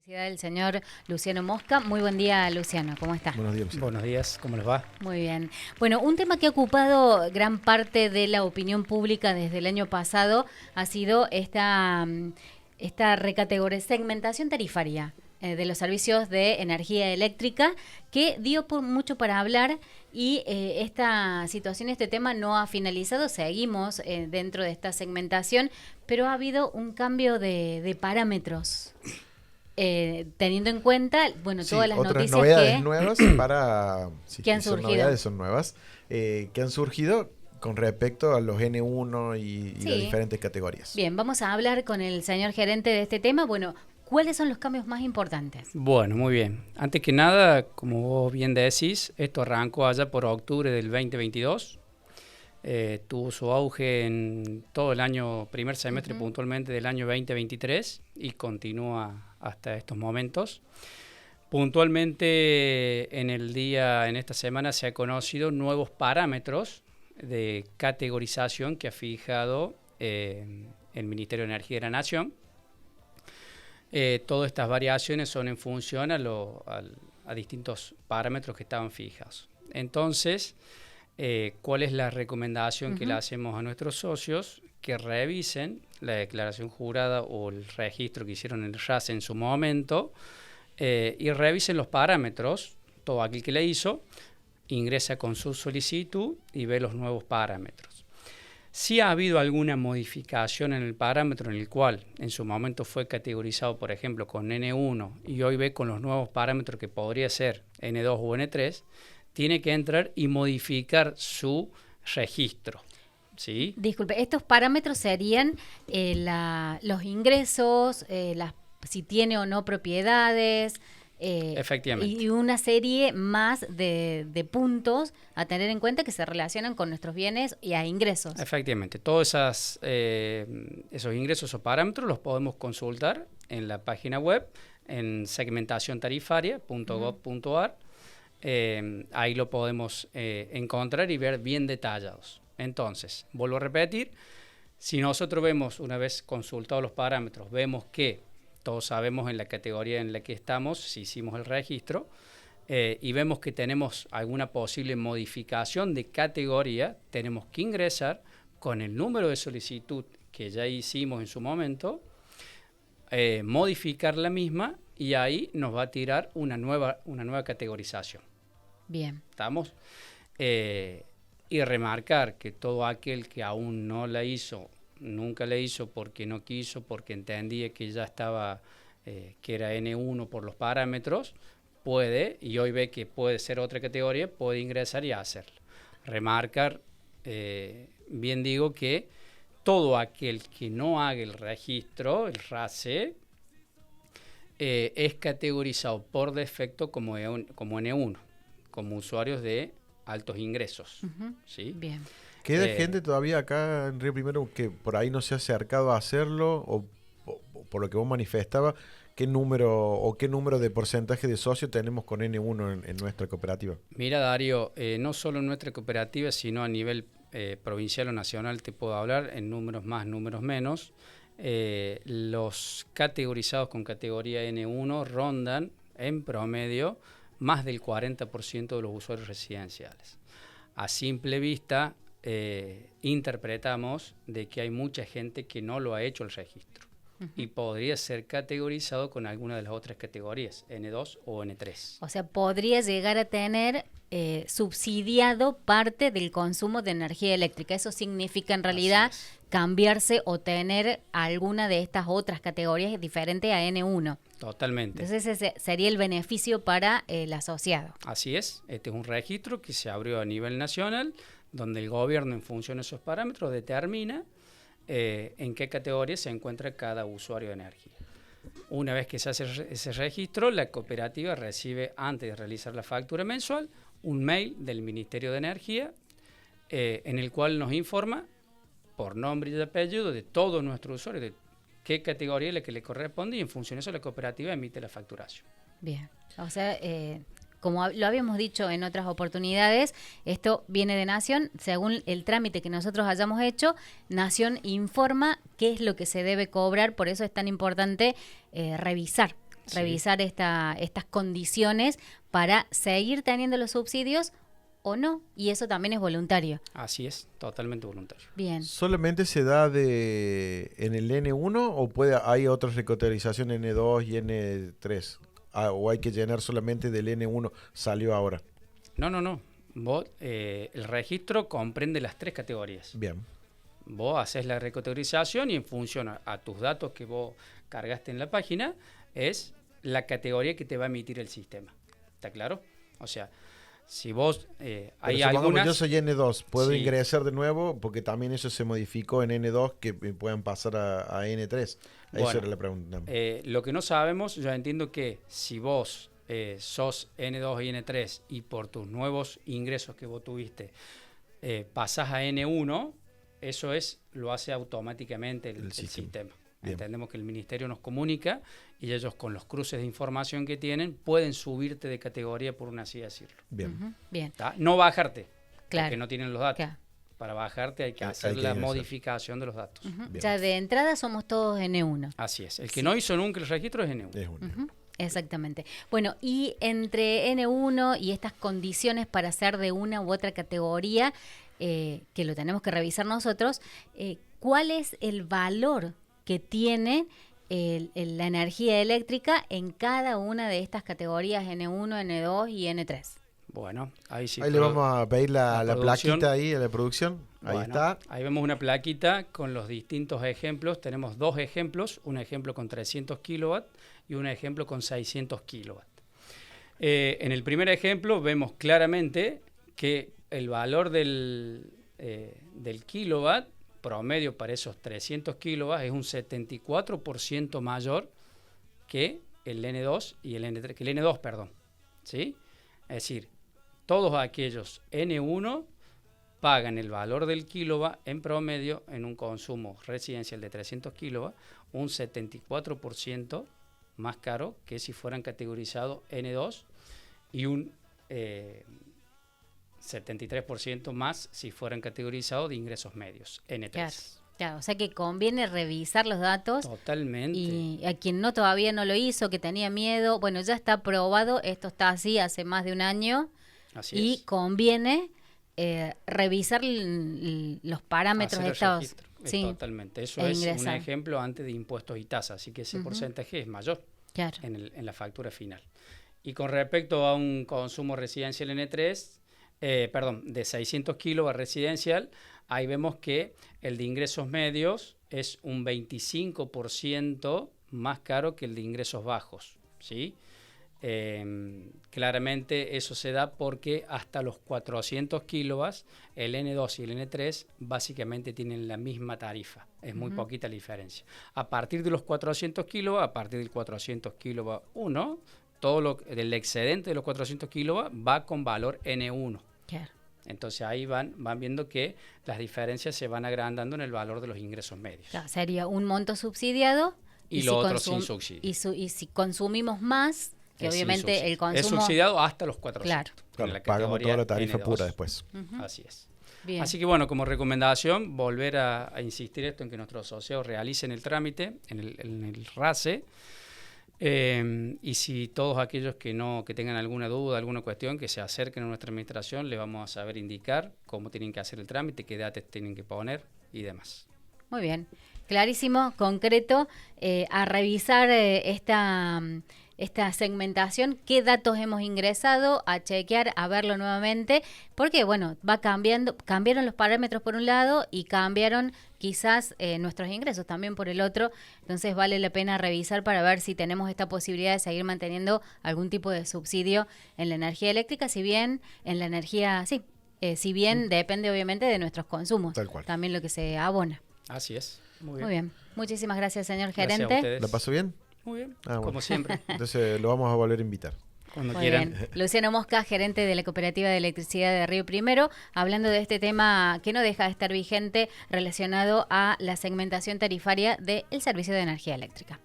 Del señor Luciano Mosca. Muy buen día, Luciano. ¿Cómo está? Buenos días, Luciano. Buenos días, ¿cómo les va? Muy bien. Bueno, un tema que ha ocupado gran parte de la opinión pública desde el año pasado ha sido esta segmentación tarifaria de los servicios de energía eléctrica, que dio mucho para hablar y esta situación, este tema no ha finalizado. Seguimos dentro de esta segmentación, pero ha habido un cambio de parámetros. Teniendo en cuenta, bueno, sí, todas las otras noticias novedades nuevas para que han surgido. Novedades son nuevas que han surgido con respecto a los N1 y las diferentes categorías. Bien, vamos a hablar con el señor gerente de este tema. Bueno, ¿cuáles son los cambios más importantes? Bueno, muy bien. Antes que nada, como vos bien decís, esto arrancó allá por octubre del 2022. Tuvo su auge en todo el año, primer semestre puntualmente del año 2023 y continúa hasta estos momentos. Puntualmente en esta semana se ha conocido nuevos parámetros de categorización que ha fijado el Ministerio de Energía de la Nación. Todas estas variaciones son en función a distintos parámetros que estaban fijados. Entonces, ¿cuál es la recomendación que le hacemos a nuestros socios? Que revisen la declaración jurada o el registro que hicieron en el RAS en su momento y revisen los parámetros. Todo aquel que le hizo ingresa con su solicitud y ve los nuevos parámetros. Si ha habido alguna modificación en el parámetro en el cual en su momento fue categorizado, por ejemplo, con N1 y hoy ve con los nuevos parámetros que podría ser N2 o N3, tiene que entrar y modificar su registro. ¿Sí? Disculpe, estos parámetros serían los ingresos, si tiene o no propiedades, efectivamente. Y una serie más de puntos a tener en cuenta que se relacionan con nuestros bienes y a ingresos. Efectivamente, todos esos ingresos o parámetros los podemos consultar en la página web en segmentaciontarifaria.gov.ar. Ahí lo podemos encontrar y ver bien detallados. Entonces, vuelvo a repetir, si nosotros vemos, una vez consultados los parámetros, vemos que todos sabemos en la categoría en la que estamos, si hicimos el registro, y vemos que tenemos alguna posible modificación de categoría, tenemos que ingresar con el número de solicitud que ya hicimos en su momento, modificar la misma y ahí nos va a tirar una nueva categorización. Bien. ¿Estamos? Y remarcar que todo aquel que aún no la hizo, nunca la hizo porque no quiso, porque entendía que ya estaba, que era N1 por los parámetros, puede, y hoy ve que puede ser otra categoría, puede ingresar y hacerlo. Remarcar, bien digo que todo aquel que no haga el registro, el RACE, es categorizado por defecto como N1, como usuarios de altos ingresos. ¿Sí? Bien. ¿Queda gente todavía acá en Río Primero que por ahí no se ha acercado a hacerlo? O por lo que vos manifestabas, ¿qué número de porcentaje de socios tenemos con N1 en nuestra cooperativa? Mira, Darío, no solo en nuestra cooperativa, sino a nivel provincial o nacional te puedo hablar, en números más, números menos. Los categorizados con categoría N1 rondan en promedio más del 40% de los usuarios residenciales. A simple vista, interpretamos de que hay mucha gente que no lo ha hecho el registro y podría ser categorizado con alguna de las otras categorías, N2 o N3. O sea, podría llegar a tener subsidiado parte del consumo de energía eléctrica. Eso significa en realidad cambiarse o tener alguna de estas otras categorías diferente a N1. Totalmente. Entonces ese sería el beneficio para el asociado. Así es. Este es un registro que se abrió a nivel nacional, donde el gobierno, en función de esos parámetros, determina en qué categoría se encuentra cada usuario de energía. Una vez que se hace ese registro, la cooperativa recibe, antes de realizar la factura mensual, un mail del Ministerio de Energía en el cual nos informa por nombre y apellido de todos nuestros usuarios, de qué categoría es la que le corresponde, y en función de eso la cooperativa emite la facturación. Bien, o sea, como lo habíamos dicho en otras oportunidades, esto viene de Nación. Según el trámite que nosotros hayamos hecho, Nación informa qué es lo que se debe cobrar. Por eso es tan importante revisar revisar estas condiciones para seguir teniendo los subsidios o no, y eso también es voluntario. Así es, totalmente voluntario. Bien. ¿Solamente se da en el N1 o hay otras recategorizaciones N2 y N3? ¿O hay que llenar solamente del N1? Salió ahora. No. Vos, el registro comprende las 3 categorías. Bien. Vos haces la recategorización y en función a tus datos que vos cargaste en la página, es la categoría que te va a emitir el sistema. ¿Está claro? O sea, si vos hay algunas... Yo soy N2, ¿puedo Sí. ingresar de nuevo? Porque también eso se modificó en N2, que puedan pasar a N3. Bueno, Esa era la pregunta. Lo que no sabemos, yo entiendo que si vos sos N2 y N3 y por tus nuevos ingresos que vos tuviste pasás a N1, eso lo hace automáticamente el sistema. Bien. Entendemos que el ministerio nos comunica y ellos con los cruces de información que tienen pueden subirte de categoría, por una así decirlo. Bien. Ujú, bien. ¿Tá? No bajarte, Claro. porque no tienen los datos. Claro. Para bajarte hay que Hay hacer que la hacer. modificación de los datos. Ujú. Bien. Ya de entrada somos todos N1. Así es. El que Sí. no hizo nunca el registro es N1. Es un- Ujú, exactamente. Bueno, y entre N1 y estas condiciones para ser de una u otra categoría, que lo tenemos que revisar nosotros, ¿cuál es el valor que tiene la energía eléctrica en cada una de estas categorías N1, N2 y N3? Bueno, ahí sí. Ahí le vamos a pedir la producción. plaquita ahí a la producción. Ahí Bueno, está. Ahí vemos una plaquita con los distintos ejemplos. Tenemos 2 ejemplos, un ejemplo con 300 kilowatts y un ejemplo con 600 kilowatts. En el primer ejemplo vemos claramente que el valor del kilowatt promedio para esos 300 kilowatts es un 74% mayor que el N2 y el N3, que el N2, perdón. ¿Sí? Es decir, todos aquellos N1 pagan el valor del kilowatt en promedio en un consumo residencial de 300 kilowatts, un 74% más caro que si fueran categorizados N2 y un 73% más si fueran categorizados de ingresos medios, N3. Claro, claro, o sea que conviene revisar los datos. Totalmente. Y a quien no todavía no lo hizo, que tenía miedo, bueno, ya está aprobado, esto está así hace más de un año. Así Y es. conviene revisar los parámetros Hacer de el estos. registro. Sí, Totalmente. Eso e es un ingresar. ejemplo antes de impuestos y tasas, así que ese porcentaje es mayor claro. en la factura final. Y con respecto a un consumo residencial N3, de 600 kilowatts residencial, ahí vemos que el de ingresos medios es un 25% más caro que el de ingresos bajos, ¿sí? Claramente eso se da porque hasta los 400 kilowatts el N2 y el N3 básicamente tienen la misma tarifa, es muy poquita la diferencia. A partir de los 400 kilowatts, a partir del 400 kilowatt 1, el excedente de los 400 kilowatts va con valor N1. Claro. Entonces ahí van viendo que las diferencias se van agrandando en el valor de los ingresos medios. Claro, sería un monto subsidiado Y lo otro sin subsidio. Y si consumimos más, que Es sin obviamente subsidio. el consumo... es subsidiado hasta los 400. Claro. en Claro, la pagamos categoría toda la tarifa N2. pura después. Así es. Bien. Así que bueno, como recomendación, volver a insistir esto en que nuestros asociados realicen el trámite en el RACE. Y si todos aquellos que tengan alguna duda, alguna cuestión, que se acerquen a nuestra administración, les vamos a saber indicar cómo tienen que hacer el trámite, qué datos tienen que poner y demás. Muy bien, clarísimo, concreto, a revisar esta segmentación, qué datos hemos ingresado, a chequear, a verlo nuevamente, porque bueno, va cambiaron los parámetros por un lado y cambiaron quizás nuestros ingresos también por el otro, entonces vale la pena revisar para ver si tenemos esta posibilidad de seguir manteniendo algún tipo de subsidio en la energía eléctrica, si bien en la energía, si bien depende obviamente de nuestros consumos, Tal cual. también lo que se abona. Así es. Muy bien. Muchísimas gracias, señor Gracias a gerente. ustedes. ¿La pasó bien? Muy bien. Ah, bueno. Como siempre. Entonces lo vamos a volver a invitar. Cuando Muy quieran. bien. Luciano Mosca, gerente de la Cooperativa de Electricidad de Río Primero, hablando de este tema que no deja de estar vigente relacionado a la segmentación tarifaria del servicio de energía eléctrica.